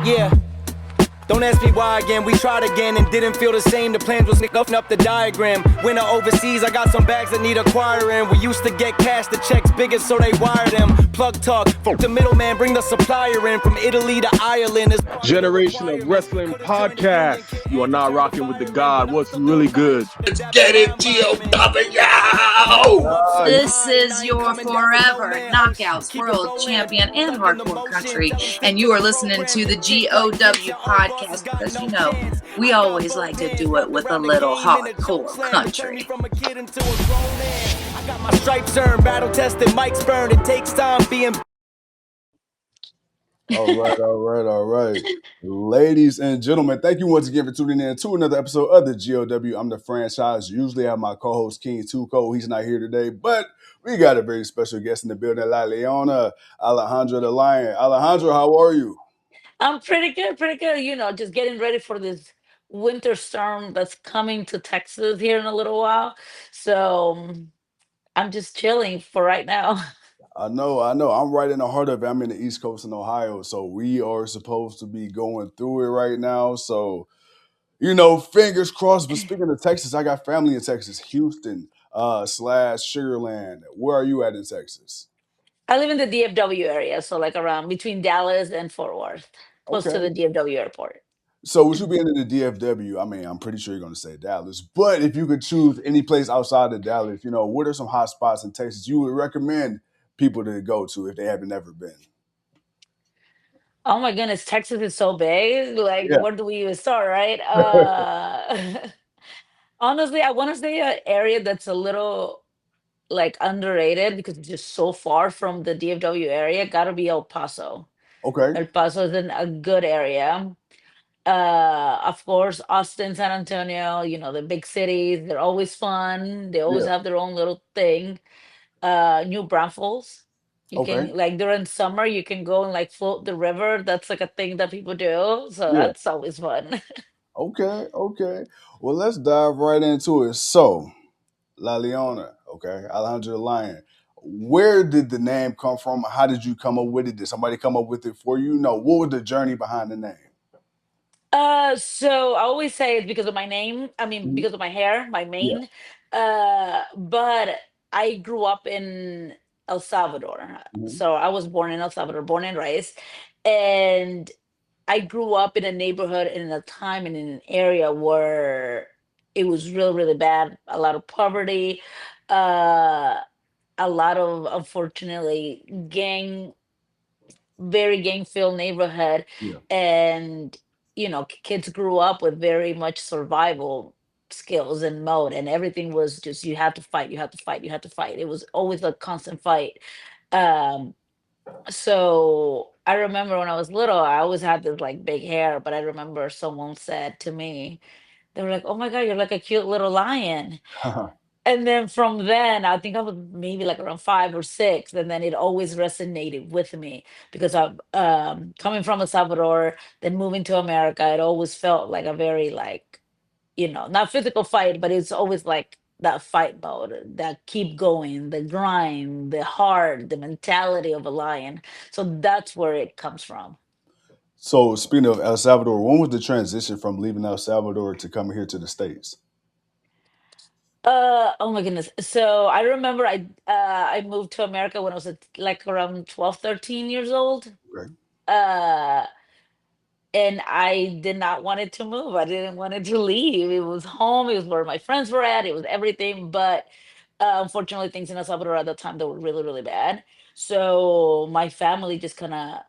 Yeah. Don't ask me why again, we tried again and didn't feel the same. The plans was nicking up the diagram. Winter overseas, I got some bags that need acquiring. We used to get cash, the checks bigger so they wire them. Plug talk, fuck the middleman, bring the supplier in. From Italy to Ireland. Generation of Wrestling Podcast. You are not rocking with the God. What's really good? Let's get it, GOW! This is your forever knockouts world champion and hardcore country, and you are listening to the GOW podcast because you know we always like to do it with a little hardcore country. I got my stripes earned, battle tested, mics burned. It takes time being. All right. Ladies and gentlemen, thank you once again for tuning in to another episode of the GOW. I'm the franchise. Usually I have my co-host King Tuco. He's not here today, but we got a very special guest in the building, La Leona, Alejandra The Lion. Alejandra, how are you? I'm pretty good, pretty good. You know, just getting ready for this winter storm that's coming to Texas here in a little while. So I'm just chilling for right now. I know. I'm right in the heart of it. I'm in the East Coast in Ohio, so we are supposed to be going through it right now. So, fingers crossed. But speaking of Texas, I got family in Texas, Houston, slash Sugarland. Where are you at in Texas? I live in the DFW area, so like around between Dallas and Fort Worth, close to Okay. the DFW airport. So with you being in the DFW, I mean, I'm pretty sure you're going to say Dallas. But if you could choose any place outside of Dallas, what are some hot spots in Texas you would recommend people to go to if they haven't ever been? Oh my goodness, Texas is so big. Like, Yeah. where do we even start, right? Honestly, I want to say an area that's a little like underrated because it's just so far from the DFW area. Gotta be El Paso. Okay. El Paso is in a good area. Of course, Austin, San Antonio, the big cities, they're always fun. They always Yeah. have their own little thing. New Braunfels. You Okay. can like during summer you can go and like float the river. That's like a thing that people do. So Yeah. that's always fun. Okay. Well, let's dive right into it. So, La Leona, okay, Alejandra the Lion. Where did the name come from? How did you come up with it? Did somebody come up with it for you? No. What was the journey behind the name? So I always say it's because of my name. I mean, Mhm. because of my hair, my Yeah. mane. But I grew up in El Salvador. Mhm. So I was born in El Salvador, born and raised. And I grew up in a neighborhood in a time and in an area where it was really, really bad. A lot of poverty, uh, a lot of unfortunately very gang filled neighborhood, Yeah. and kids grew up with very much survival skills and mode, and everything was just you had to fight, you had to fight, you had to fight. It was always a constant fight. Um, so I remember when I was little, I always had this like big hair, but I remember someone said to me, they were like, "Oh my God, you're like a cute little lion." And then from then, I think I was maybe like around 5 or 6, and then it always resonated with me because I'm coming from El Salvador, then moving to America. It always felt like a very like, not physical fight, but it's always like that fight mode, that keep going, the grind, the heart, the mentality of a lion. So that's where it comes from. So, speaking of El Salvador, when was the transition from leaving El Salvador to coming here to the States? Oh my goodness. So I remember I moved to America when I was like around 12, 13 years old. Okay. Uh and I did not want it to move. I didn't want it to leave. It was home. It was where my friends were at. It was everything. But unfortunately, things in El Salvador at the time that were really, really bad. So my family just kind of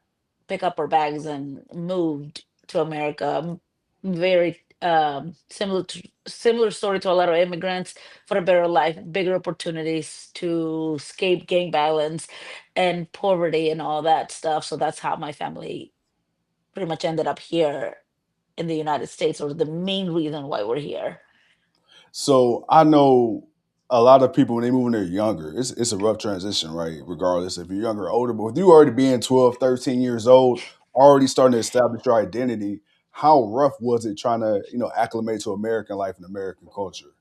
pick up our bags and moved to America. Very similar story to a lot of immigrants for a better life, bigger opportunities to escape gang violence and poverty and all that stuff. So that's how my family pretty much ended up here in the United States, or the main reason why we're here. So I know a lot of people when they move when they're younger, it's a rough transition, right? Regardless if you're younger or older. But with you already being 12, 13 years old, already starting to establish your identity, how rough was it trying to, acclimate to American life and American culture?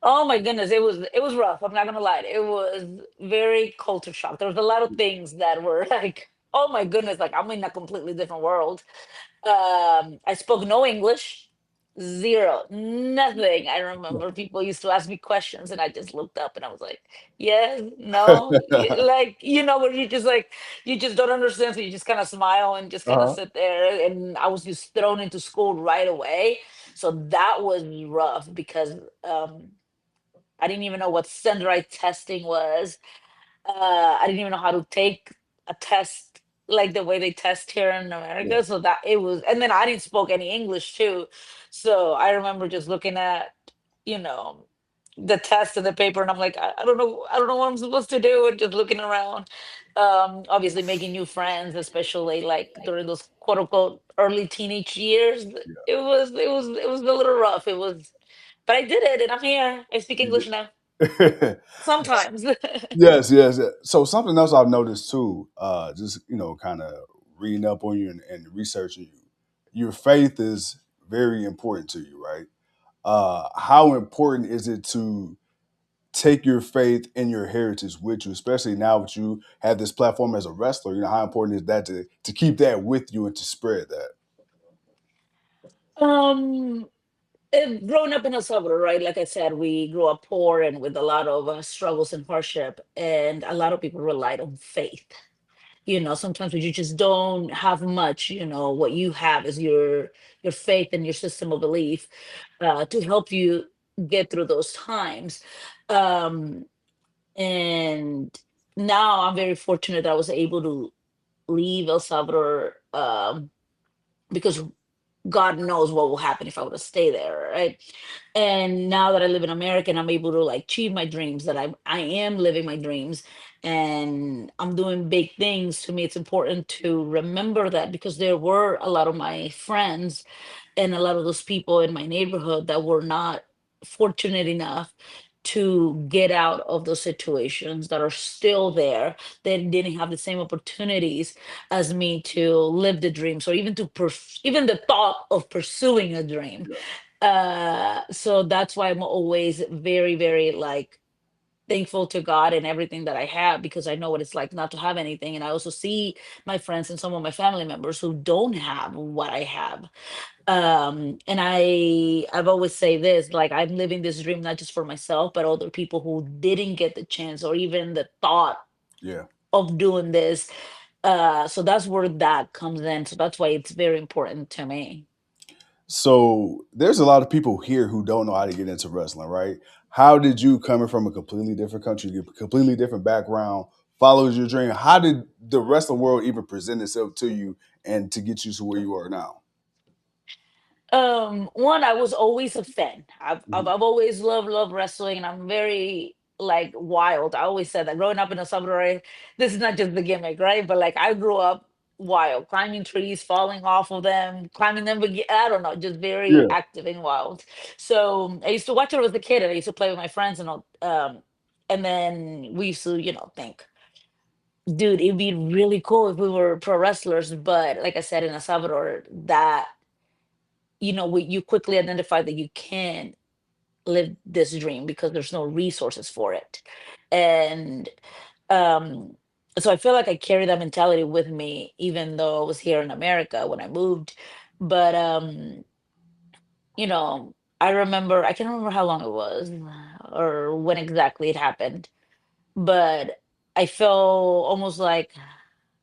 Oh my goodness, it was rough. I'm not gonna lie. It was very culture shock. There was a lot of things that were like oh my goodness, like I'm in a completely different world. I spoke no English, zero, nothing. I remember people used to ask me questions, and I just looked up and I was like, yes, no, like where you just like you just don't understand, so you just kind of smile and just kind of Uh-huh. sit there. And I was just thrown into school right away, so that was rough because I didn't even know what standardized testing was. I didn't even know how to take a test like the way they test here in Yeah. America. So that it was, and then I didn't spoke any English too. So I remember just looking at, you know, the test and the paper, and I'm like, I don't know what I'm supposed to do, and just looking around. Obviously making new friends, especially like during those quote unquote early teenage years. It was a little rough. It was, but I did it, and I'm here. I speak English now Yeah. sometimes. Yes, yes. So something else I've noticed too, just kind of reading up on you and researching you, your faith is very important to you, right? How important is it to take your faith and your heritage with you, especially now that you have this platform as a wrestler? How important is that to keep that with you and to spread that? um Growing up in El Salvador, right? Like I said, we grew up poor and with a lot of struggles and hardship, and a lot of people relied on faith. Sometimes when you just don't have much, what you have is your faith and your system of belief to help you get through those times. Um, and now I'm very fortunate that I was able to leave El Salvador because God knows what will happen if I were to stay there, right? And now that I live in America and I'm able to like achieve my dreams, that I am living my dreams and I'm doing big things. To me, it's important to remember that, because there were a lot of my friends and a lot of those people in my neighborhood that were not fortunate enough to get out of those situations, that are still there. They didn't have the same opportunities as me to live the dreams, or even even the thought of pursuing a dream. So that's why I'm always very, very like thankful to God and everything that I have, because I know what it's like not to have anything. And I also see my friends and some of my family members who don't have what I have. And I've always say this, like I'm living this dream not just for myself, but other people who didn't get the chance or even the thought Yeah. of doing this. So that's where that comes in. So that's why it's very important to me. So there's a lot of people here who don't know how to get into wrestling, right? How did you, coming from a completely different country, a completely different background, follow your dream? How did the wrestling world even present itself to you and to get you to where you are now? One, I was always a fan. I've, Mhm. I've always loved wrestling, and I'm very like wild. I always said that growing up in El Salvador, this is not just the gimmick, right? But like I grew up wild, climbing trees, falling off of them, climbing them. I don't know, just very Yeah, active and wild. So I used to watch it as a kid, and I used to play with my friends and all. And then we used to, think, dude, it'd be really cool if we were pro wrestlers. But like I said, in El Salvador, that you quickly identify that you can't live this dream because there's no resources for it. And um so I feel like I carry that mentality with me even though I was here in America when I moved. But you know I remember, I can't remember how long it was or when exactly it happened, but I felt almost like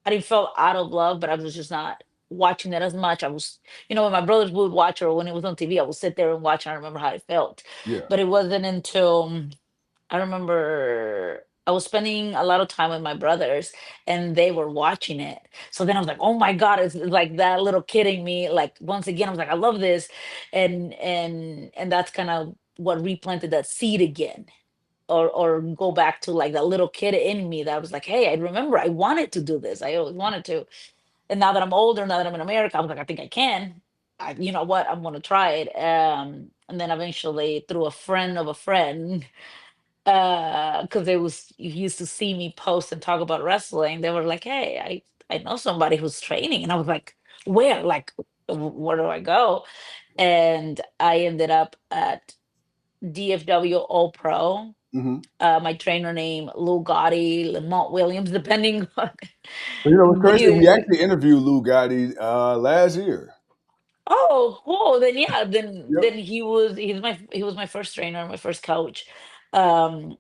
I didn't feel out of love, but I was just not watching that as much. I was, when my brothers would watch or when it was on TV, I would sit there and watch, and I remember how I felt. yeah, But it wasn't until I remember I was spending a lot of time with my brothers and they were watching it. So then I was like, oh my God, it's like that little kid in me. Like once again, I was like, I love this. And that's kind of what replanted that seed again. Or go back to like that little kid in me that was like, hey, I remember I wanted to do this. I always wanted to. And now that I'm older, now that I'm in America, I was like, I think I can. You know what? I'm gonna try it. And then eventually, through a friend of a friend, because they was you used to see me post and talk about wrestling, they were like, hey, I know somebody who's training, and I was like, where? Like, where do I go? And I ended up at DFW All Pro. Hmm. My trainer named Lou Gotti, Lamont Williams, depending on. You know, it's crazy. We the- actually interviewed Lou Gotti last year. oh, cool. Then yeah, Yep. then he was my first trainer, my first coach.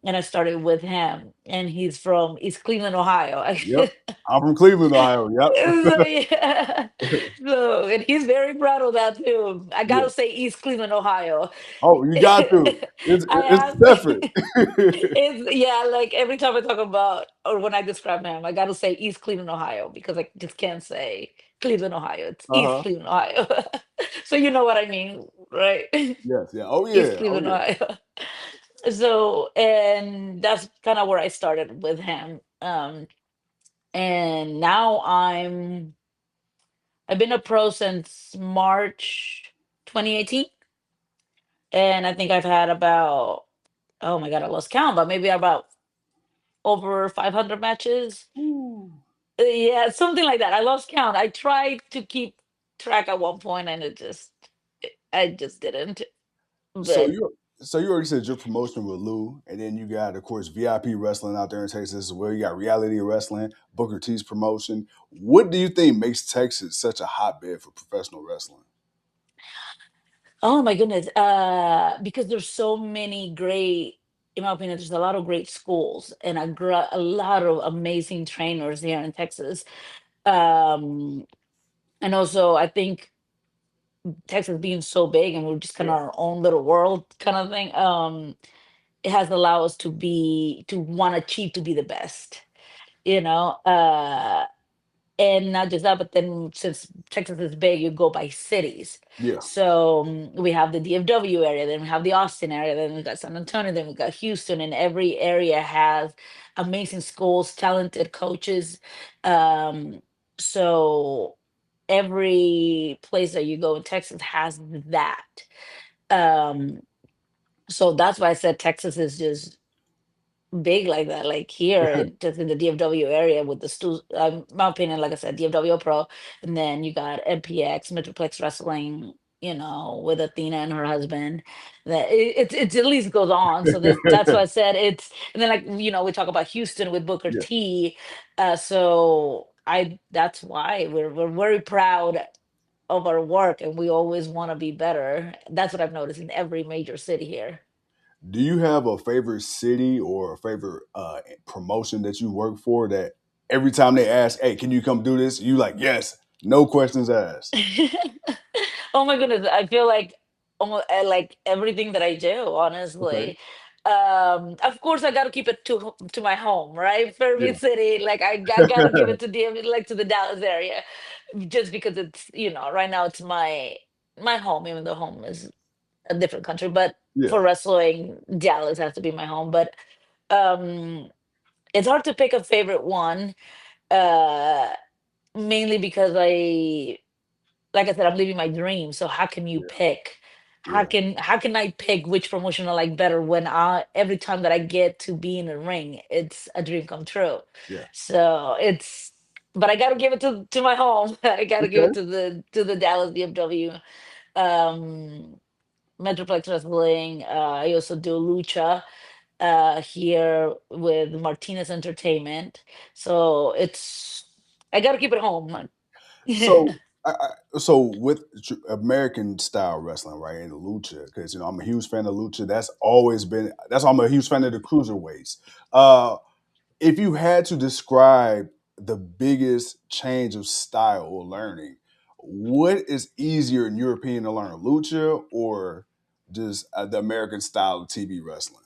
And I started with him, and he's from East Cleveland, Ohio. Yep. I'm from Cleveland, Ohio. Yep. So yeah, so and he's very proud of that too. I Yeah. gotta say East Cleveland, Ohio. Oh, you got to. I It's have different. it's yeah, like every time I talk about or when I describe him, I gotta say East Cleveland, Ohio, because I just can't say Cleveland, Ohio. It's East Uh-huh. Cleveland, Ohio. So you know what I mean, right? Yes. Yeah. Oh East yeah. Oh Cleveland, yeah. Ohio. So and that's kind of where I started with him. And now I've been a pro since March 2018, and I think I've had about, oh my god, I lost count, but maybe about over 500 matches. Ooh. Yeah, something like that. I lost count. I tried to keep track at one point, and I just didn't. So But you already said your promotion with Lou, and then you got, of course, VIP wrestling out there in Texas as well. You got reality wrestling, Booker T's promotion. What do you think makes Texas such a hotbed for professional wrestling? oh my goodness, because there's so many great, in my opinion, there's a lot of great schools and a lot of amazing trainers here in Texas. Um, and also, I think Texas being so big and we're just kind Yeah. of our own little world kind of thing. It has allowed us to want to achieve to be the best, you know. And not just that, but then since Texas is big, you go by cities. Yeah. So we have the DFW area, then we have the Austin area, then we got San Antonio, then we got Houston, and every area has amazing schools, talented coaches. Um, so every place that you go in Texas has that. Um, so that's why I said Texas is just big like that. Like here, just in the DFW area with the my opinion, like I said, DFW Pro, and then you got MPX, Metroplex Wrestling, with Athena and her husband. That it at least goes on. So that's why I said it's, and then like we talk about Houston with Booker Yeah. T. So that's why we're very proud of our work, and we always want to be better. That's what I've noticed in every major city here. Do you have a favorite city or a favorite promotion that you work for that every time they ask, "Hey, can you come do this?" You like, "Yes, no questions asked." Oh my goodness, I feel like almost like everything that I do, Okay. honestly. Of course, I got to keep it to my home, right? Fairview Yeah. City, like I got to give it to like to the Dallas area, just because it's right now it's my home, even though home is a different country. But Yeah. for wrestling, Dallas has to be my home. But um, it's hard to pick a favorite one, uh, mainly because like I said, I'm living my dream. So how can you Yeah. pick? How Yeah. can I pick which promotion I like better when I every time that I get to be in a ring, it's a dream come true. Yeah. So but I gotta give it to my home. I gotta give Okay. it to the Dallas DFW. Um Metroplex Wrestling. I also do Lucha here with Martinez Entertainment. So I gotta keep it home. So, so with American style wrestling, right, and lucha, because I'm a huge fan of lucha. That's why I'm a huge fan of the cruiserweights. Uh, if you had to describe the biggest change of style or learning, what is easier in your opinion to learn, lucha or just the American style of TV wrestling?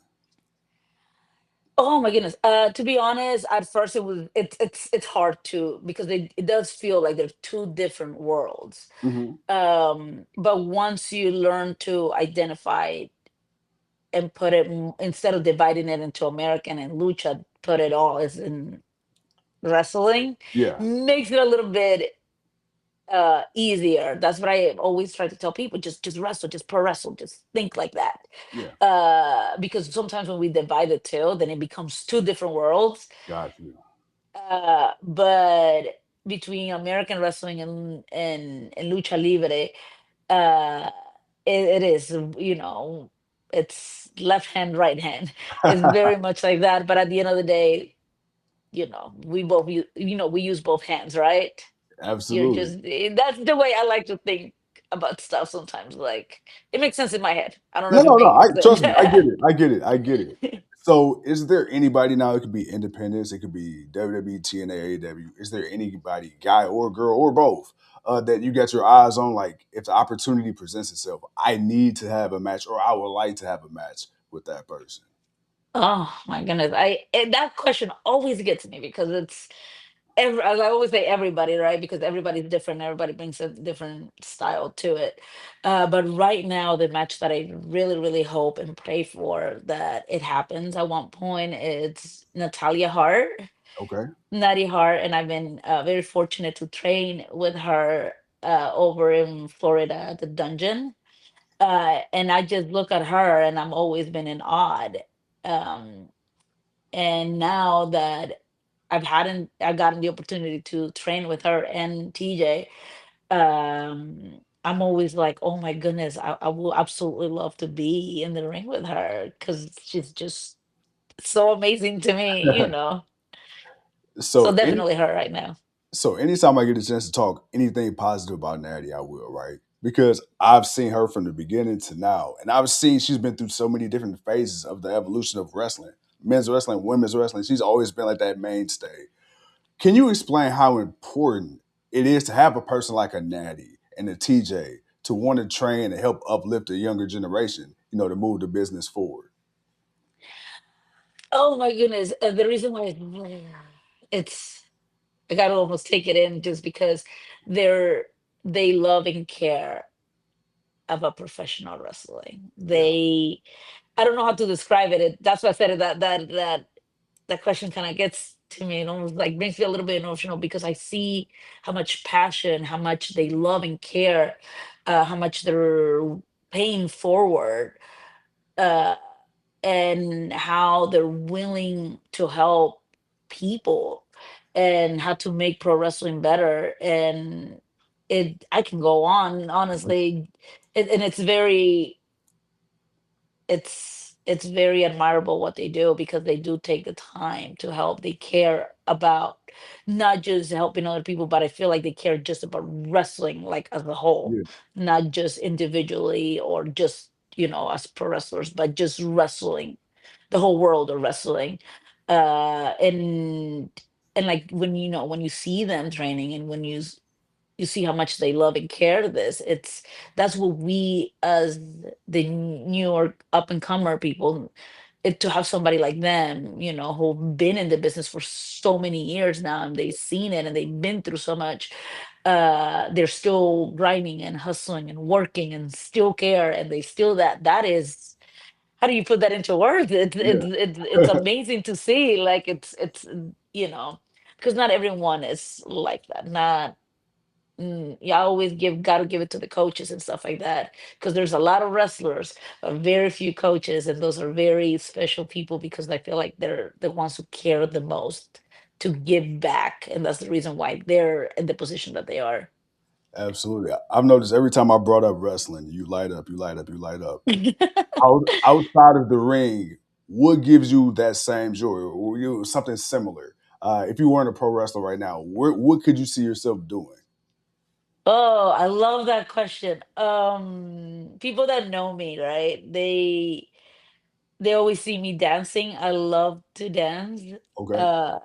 Oh my goodness. To be honest, at first it's hard to, because it does feel like they're two different worlds. Hmm. But once you learn to identify and put it instead of dividing it into American and lucha, put it all as in wrestling, Yeah, makes it a little bit easier. That's what I always try to tell people. Just wrestle, just pro wrestle, just think like that. yeah, Because sometimes when we divide the two, then it becomes two different worlds. got you. But between American wrestling and lucha libre, uh, it is, it's left hand, right hand. It's very much like that. But at the end of the day, we both we use both hands, right? You're Absolutely. just that's the way I like to think about stuff sometimes. Like it makes sense in my head. I don't know No, if it no, no. I makes sense. trust me. I get it. I get it. I get it. So, is there anybody now? It could be independents. It could be WWE, TNA, AEW. Is there anybody, guy or girl or both, that you got your eyes on? Like, if the opportunity presents itself, I need to have a match, or I would like to have a match with that person. Oh my goodness. That question always gets me because it's as I always say, everybody, right? Because everybody's different. Everybody brings a different style to it. But right now, the match that I really, really hope and pray for that it happens at one point, it's Natalia Hart, Okay. Natty Hart, and I've been very fortunate to train with her over in Florida at the dungeon. And I just look at her, and I'm always been in awe. Um, and now that I've gotten the opportunity to train with her and TJ, I'm always like, oh my goodness, I will absolutely love to be in the ring with her because she's just so amazing to me. So So, any definitely her right now. so anytime I get a chance to talk anything positive about Natty, I will, right? Because I've seen her from the beginning to now, and I've seen she's been through so many different phases of the evolution of wrestling, men's wrestling, women's wrestling. She's always been like that mainstay. Can you explain how important it is to have a person like a Natty and a TJ to want to train and help uplift the younger generation, to move the business forward? Oh my goodness, the reason why it's I gotta almost take it in just because they're they love and care about professional wrestling. Yeah, I don't know how to describe it. That's why I said it, that question kind of gets to me and almost like makes me a little bit emotional because I see how much passion, how much they love and care, how much they're paying forward, uh, and how they're willing to help people and how to make pro wrestling better. And I can go on honestly, and it's very admirable what they do because they do take the time to help. They care about not just helping other people, but I feel like they care just about wrestling like as a whole, yeah, not just individually or just as pro wrestlers, but just wrestling, the whole world of wrestling. And like when you see them training and when you see how much they love and care this, that's what we as the New York up and comer people, to have somebody like them, who've been in the business for so many years now and they've seen it and they've been through so much. They're still grinding and hustling and working and still care, and they still that is, how do you put that into words? It's yeah. amazing to see. Like you know because not everyone is like that. Not Yeah, I always gotta give it to the coaches and stuff like that because there's a lot of wrestlers, but very few coaches, and those are very special people because I feel like they're the ones who care the most to give back, and that's the reason why they're in the position that they are. Absolutely. I've noticed every time I brought up wrestling, you light up, you light up, you light up. Outside of the ring, what gives you that same joy or something similar? If you weren't a pro wrestler right now, what could you see yourself doing? Oh, I love that question. People that know me, right? They always see me dancing. I love to dance. Okay. Uh,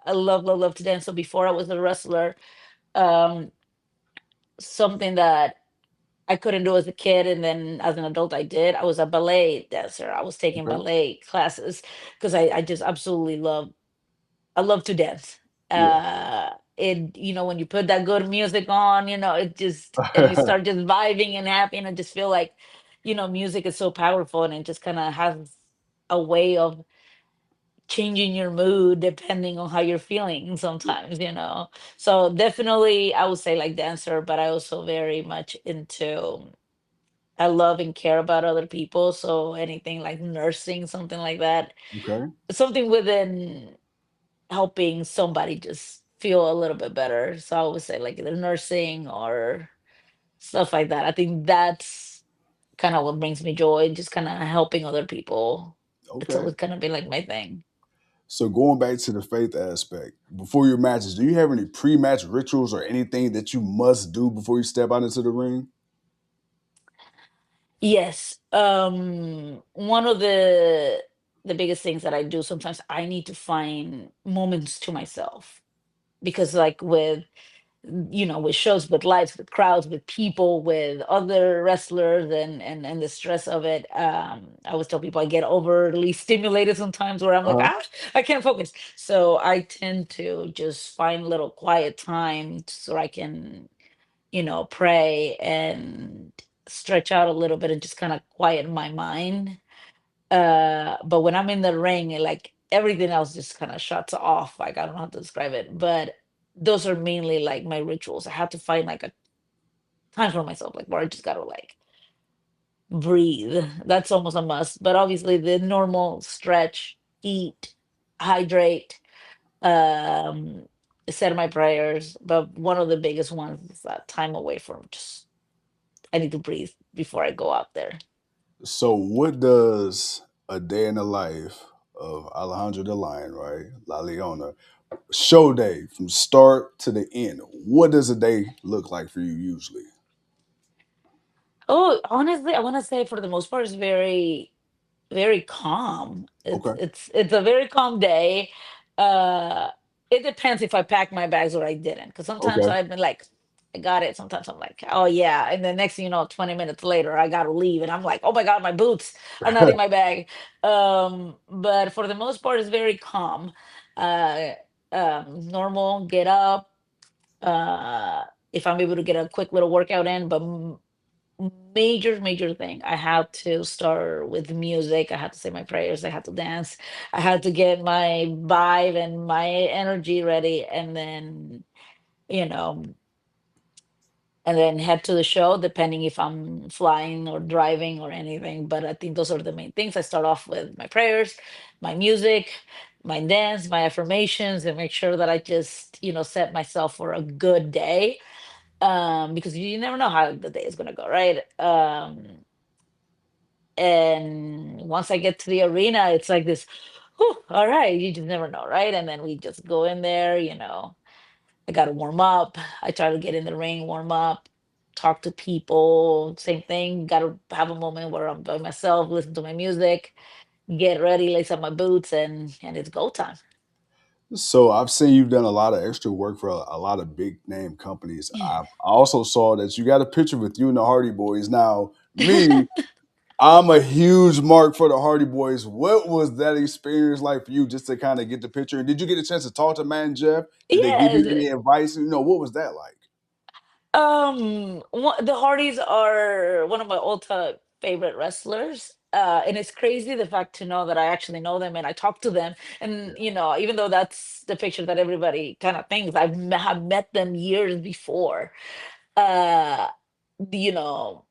I love to dance. So before I was a wrestler, um, something that I couldn't do as a kid, and then as an adult, I did. I was a ballet dancer. I was taking Okay. ballet classes because I just absolutely I love to dance. Yeah. When you put that good music on, it just and you start just vibing and happy, and I just feel like, music is so powerful, and it just kind of has a way of changing your mood depending on how you're feeling sometimes. So definitely I would say like dancer, but I also very much into I love and care about other people. So anything like nursing, something like that, Okay. something within helping somebody just feel a little bit better. So I would say like the nursing or stuff like that. I think kind of what brings me joy, just kind of helping other people. It's Okay. always kind of been like my thing. So going back to the faith aspect, before your matches, do you have any pre-match rituals or anything that you must do before you step out into the ring? Yes. One of the biggest things that I do sometimes, I need to find moments to myself, because like with, with shows, with lights, with crowds, with people, with other wrestlers, and the stress of it, I always tell people I get overly stimulated sometimes, where I'm like, Uh-huh. I can't focus. So I tend to just find little quiet time so I can, pray and stretch out a little bit and just kind of quiet my mind. But when I'm in the ring, like everything else just kind of shuts off. Like, I don't know how to describe it, but those are mainly like my rituals. I have to find like a time for myself, like where I just gotta like breathe. That's almost a must. But obviously the normal stretch, eat, hydrate, um, said my prayers. But one of the biggest ones is that time away from just, I need to breathe before I go out there. So what does a day in the life of Alejandra the Lion, right? La Leona, show day from start to the end. What does a day look like for you usually? Oh, honestly, I want to say for the most part, it's very calm. It's Okay. it's it's a very calm day. Uh, it depends if I packed my bags or I didn't. Because sometimes Okay. I've been like, I got it. Sometimes I'm like, oh yeah, and then next thing you know, 20 minutes later, I gotta leave, and I'm like, oh my god, my boots are not in my bag. But for the most part, it's very calm. Uh, Normal. Get up. Uh, if I'm able to get a quick little workout in, but major thing, I had to start with music. I had to say my prayers, I had to dance, I had to get my vibe and my energy ready, and then, you know head to the show, depending if I'm flying or driving or anything. But I think those are the main things. I start off with my prayers, my music, my dance, my affirmations, and make sure that I just, set myself for a good day, because you never know how the day is going to go, right? And once I get to the arena, it's like this, whew, all right, you just never know, right? And then we just go in there, I got to warm up. I try to get in the ring, warm up, talk to people, same thing. Got to have a moment where I'm by myself, listen to my music, get ready, lace up my boots, and it's go time. So I've seen you've done a lot of extra work for a lot of big name companies. Yeah. I also saw that you got a picture with you and the Hardy Boys. Now, me, I'm a huge mark for the Hardy Boys. What was that experience like for you just to kind of get the picture? And did you get a chance to talk to Man Jeff? Did they give you Yes. any advice? What was that like? The Hardys are one of my all-time favorite wrestlers. And it's crazy the fact to know that I actually know them and I talk to them. And even though that's the picture that everybody kind of thinks, have met them years before. Uh,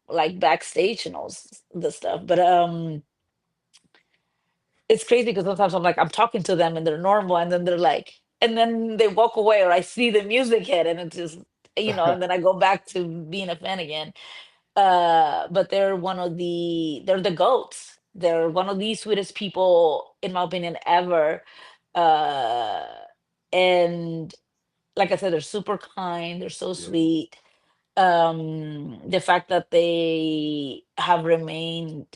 like backstage and the stuff. But it's crazy because sometimes I'm like, I'm talking to them and they're normal, and then they're like, and then they walk away, or I see the music hit, and it's just, and then I go back to being a fan again. But they're the goats. They're one of the sweetest people, in my opinion, ever. Uh, and like I said, they're super kind. They're so Yeah, sweet. The fact that they have remained,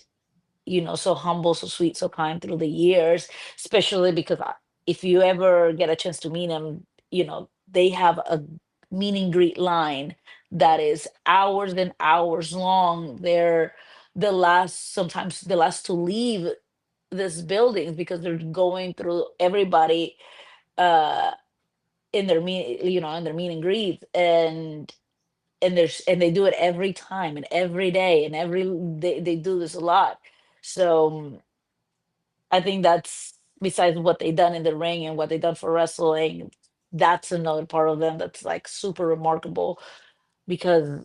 so humble, so sweet, so kind through the years, especially because if you ever get a chance to meet them, they have a meet and greet line yeah, that is hours and hours long. They're sometimes the last to leave this building because they're going through everybody, uh in their meet and greet, and they do it every time and every day, and they do this a lot. So I think that's, besides what they done in the ring and what they done for wrestling, that's another part of them that's like super remarkable. Because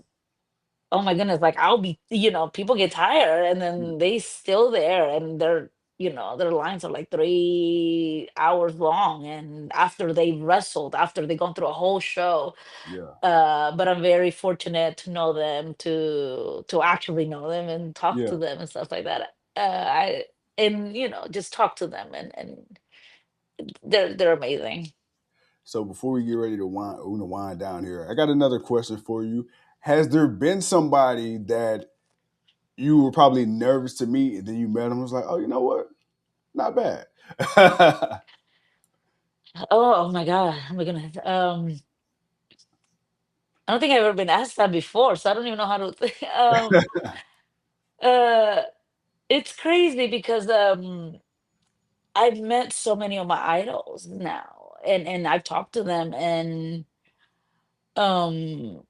oh my goodness, like I'll be, people get tired and then they still there, and they're, their lines are like 3 hours long, and after they wrestled, after they gone through a whole show. Yeah. But I'm very fortunate to know them, to actually know them and talk to Yeah. them and stuff like that. I and just talk to them, and they're amazing. So before we get ready to wind down here, I got another question for you. Has there been somebody that you were probably nervous to meet, and then you met them, and was like, oh, you know what? Not bad. Oh my god, oh my goodness. I don't think I've ever been asked that before, so I don't even know how to. Uh, it's crazy because I've met so many of my idols now, and I've talked to them, and um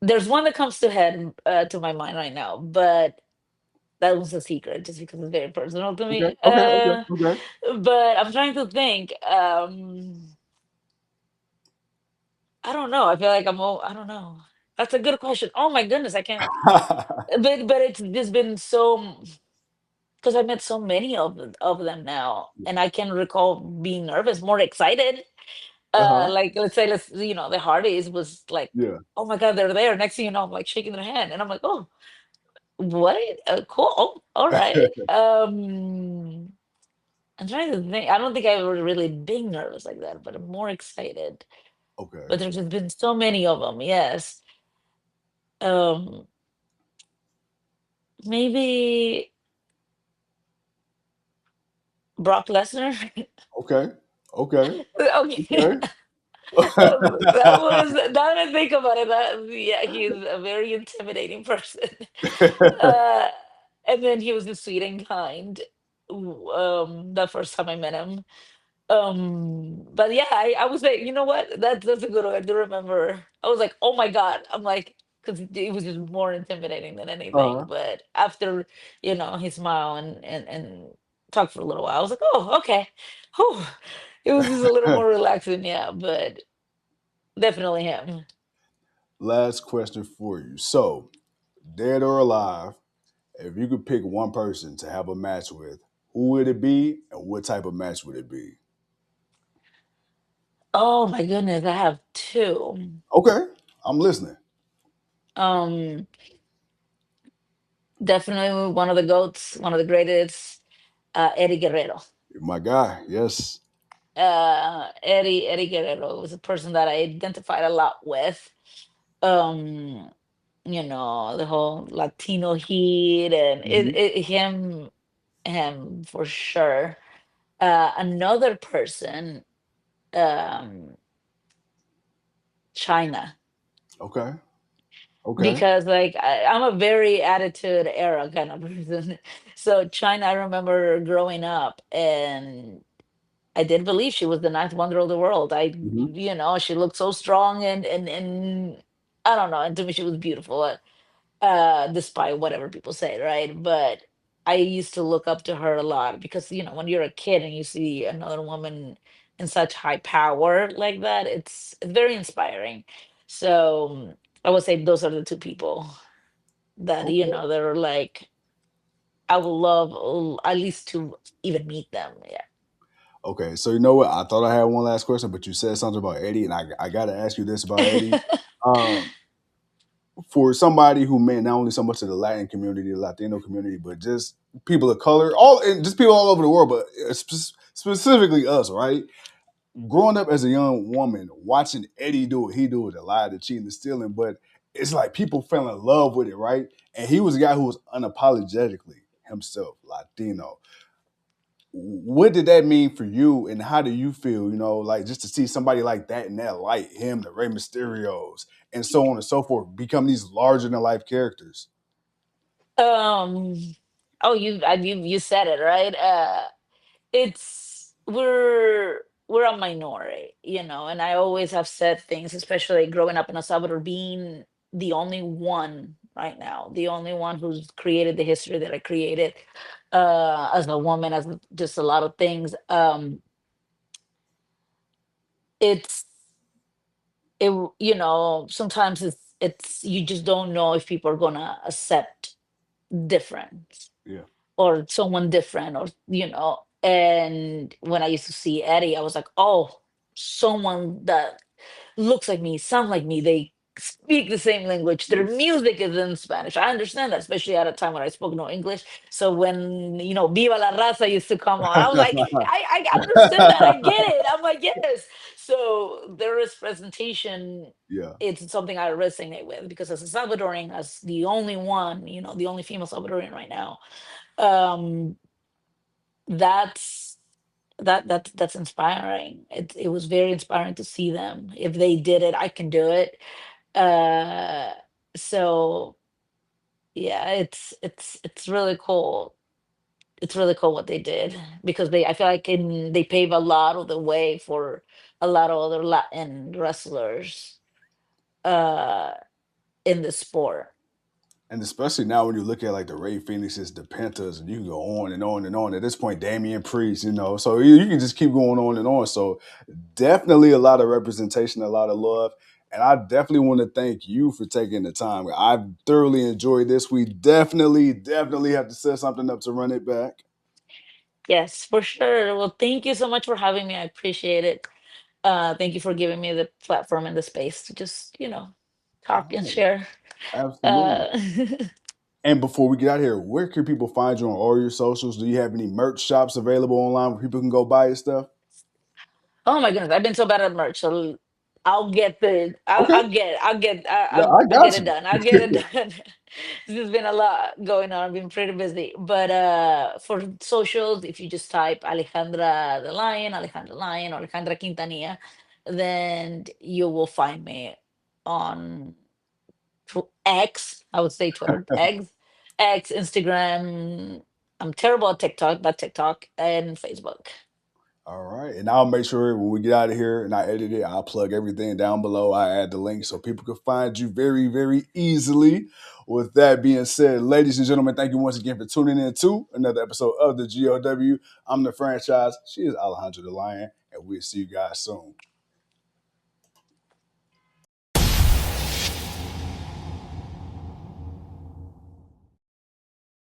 there's one that comes to my mind right now, but that was a secret just because it's very personal to Okay, me. okay, okay, okay. But I'm trying to think. I don't know. I feel like I don't know. That's a good question. Oh my goodness, I can't. But it's just been so, because I met so many of them now, and I can recall being nervous, more excited. Uh-huh. Like, let's the Hardys was like, Yeah. oh my god, they're there. Next thing you know, I'm like shaking their hand, and I'm like, oh, what? Cool. Oh, all right. I'm trying to think. I don't think I've ever really been nervous like that, but I'm more excited. Okay. But there's just been so many of them. Yes. Um, Maybe Brock Lesnar. Okay. Okay. Okay. Okay. That was, now that I think about it, yeah, he's a very intimidating person. Uh, and then he was just sweet and kind. The first time I met him. But yeah, I was like, you know what? That's a good one. I do remember. I was like, oh my God. I'm like, because it was just more intimidating than anything. uh-huh. But after, he smiled and talked for a little while, I was like, oh, okay. Whew. It was just a little more relaxing, yeah, but definitely him. Last question for you. So, dead or alive, if you could pick one person to have a match with, who would it be and what type of match would it be? Oh my goodness, I have two. Okay. I'm listening. Um, Definitely one of the goats, one of the greatest, Eddie Guerrero. My guy. Yes. Eddie Guerrero was a person that I identified a lot with. Um, the whole Latino heat, and Hmm. him for sure. Another person, um, China, Okay. Okay. because like I'm a very attitude era kind of person. So China, I remember growing up, and I did believe she was the ninth wonder of the world. Hmm. She looked so strong, and I don't know. And to me, she was beautiful, despite whatever people say, right? But I used to look up to her a lot because when you're a kid and you see another woman in such high power like that, it's very inspiring. So I would say those are the two people that Okay. that are like, I would love, at least to even meet them. Yeah. Okay. So you know what? I thought I had one last question, but you said something about Eddie, and I got to ask you this about Eddie. Um, for somebody who meant not only so much to the Latin community, the Latino community, but just people of color, all and just people all over the world, but specifically us, right? Growing up as a young woman, watching Eddie do what he do with the lie, the cheating, the stealing, but it's like people fell in love with it, right? And he was a guy who was unapologetically himself, Latino. What did that mean for you, and how do you feel? Like just to see somebody like that in that light, him, the Rey Mysterios, and so on and so forth, become these larger than life characters. um oh, you said it right. It's we're a minority, and I always have said things, especially growing up in El Salvador, being the only one right now, the only one who's created the history that I created, as a woman, as just a lot of things. It's sometimes it's you just don't know if people are gonna accept different, Yeah. or someone different, or and when I used to see Eddie, I was like, oh, someone that looks like me, sound like me, they speak the same language, their music is in Spanish. I understand that, especially at a time when I spoke no English. So when Viva la Raza used to come on, I was like, I understand that, I get it. I'm like, yes. So there is presentation. Yeah. It's something I resonate with, because as a Salvadorian, as the only one, the only female Salvadorian right now, um that's that's inspiring. It was very inspiring to see them. If they did it, I can do it. uh so yeah, it's really cool. It's really cool what they did, because I feel like they pave a lot of the way for a lot of other Latin wrestlers uh in the sport. And especially now when you look at like the Ray Phoenixes, the Pentas, and you can go on and on and on. At this point, Damian Priest, so you can just keep going on and on. So definitely a lot of representation, a lot of love. And I definitely want to thank you for taking the time. I thoroughly enjoyed this. We definitely have to set something up to run it back. Yes, for sure. Well, thank you so much for having me. I appreciate it. Thank you for giving me the platform and the space to just, talk and Oh, share. absolutely. Uh, And before we get out of here, where can people find you on all your socials? Do you have any merch shops available online where people can go buy your stuff? oh my goodness, I've been so bad at merch. So I'll get the, Okay. Yeah, I I'll get got it you. done. I'll get it done. This has been a lot going on. I've been pretty busy. But for socials, if you just type Alejandra the Lion, Alejandra Lion, or Alejandra Quintanilla, then you will find me on X. I would say Twitter, X, Instagram. I'm terrible at TikTok, but TikTok and Facebook. All right. And I'll make sure when we get out of here and I edit it, I'll plug everything down below. I add the link so people can find you very, very easily. With that being said, ladies and gentlemen, thank you once again for tuning in to another episode of the GOW. I'm the franchise. She is Alejandra the Lion, and we'll see you guys soon.